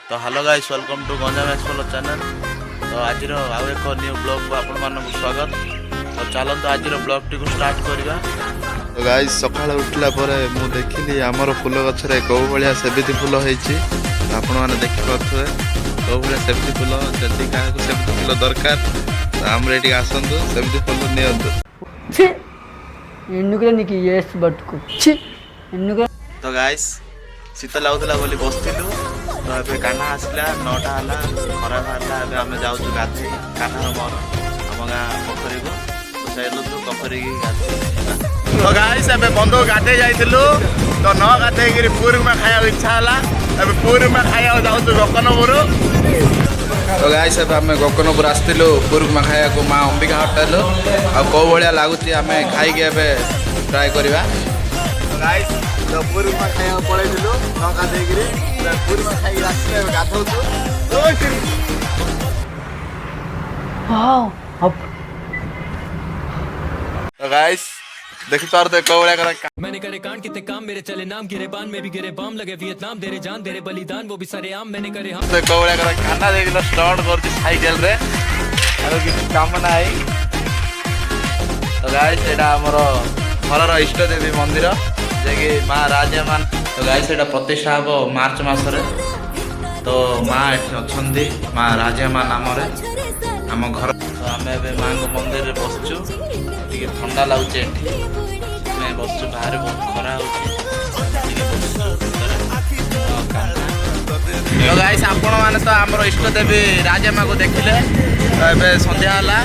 तो hello guys welcome to Ganjam explore channel. तो आज आउ एक न्यू ब्लॉग को आपण मानक स्वागत। तो चलते आज ब्लॉग टी को स्टार्ट करवा। तो गाइस सकाळ उठला परे मु देखिली हमर फूल गछरे को भलिया सेबिति फूल हेछि। आपण माने देखि पाथुए को भलिया सेबिति फूल जल्दी का सेबिति फूल दरकार तो हम रेडी आसंतु सेबिति फूल नियंतु छि एन्नुकले निकी यस बटको छि एन्नुक। तो गाइस शीत लागुला बोली बसथिलु। तो अबे कान्हा आसला 9टा हला खरा बाहरला। अबे हम जाउछु गाधे कान्हा मोर हम गां पोखरी को तो सैलु तो पोखरी की गाधे। तो गाइस अबे बंदो गाधे जाइथिलु। तो न गाधे गिरी पूरी में खाया इच्छा हला। अबे पूरी में खाया जाउछु गकनपुर। तो गाइस अब हम गकनपुर आस्तिलु पूर्व में खाया को मां अंबिका होटल आ को भलिया लागुची हमें खाई के अबे ट्राई करबा। तो गाइस तो पूरी में खाया पळैथिलु न गाधे गिरी पूरी में खाई आस्ते गाधौछु। वाओ अब तो गाइस देखि पार दे को भलिया कर मैंने करे कांड कितने काम मेरे चले नाम गिरे बान में भी गिरे बम लगे वियतनाम दे रे जान दे रे बलिदान वो भी सारे आम मैंने करे हम तो को भलिया कर खाना देखिलो स्टार्ट करछि साइकेल रे आरो किछ काम नाही। तो गाइस एटा हमरो घरर इष्ट देवी मंदिर जे कि मां राजमान। तो गाइस एटा प्रतिष्ठा हबो मार्च मासरे। तो मां एठी अछंदी मां राजमान नामरे हम घर। तो हमें एबे मां को मंदिर रे बसचु टिके ठंडा लागुचे एठी मैं बसचु बाहर बहुत खरा होची टिके बसचु तो गाइस आपण माने तो हमर इष्ट देवी राजमा को देखिले। तो एबे संध्या हला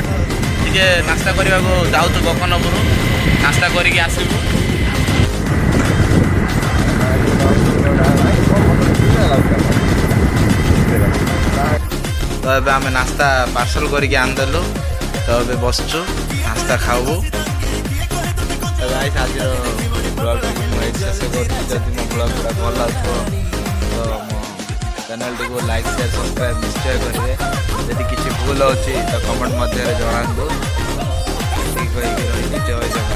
टिके नास्ता करबा को जाउछु गकनपुर नास्ता करिके आसीबु। तो एबे आमे नास्ता पार्सल करिके आनदेलु। तो एबे बसचु नास्ता खाऊ। तो गाइस आज ब्लॉग को शेष करछि। जदि मो ब्लॉग भल लागो तो मो चैनल को लाइक शेयर सब्सक्राइब निश्चय करिवे। यदि किछि भूल अछि तो कमेंट मध्य रे जणांदो। ठीक होई कि रहि जय जगन्नाथ।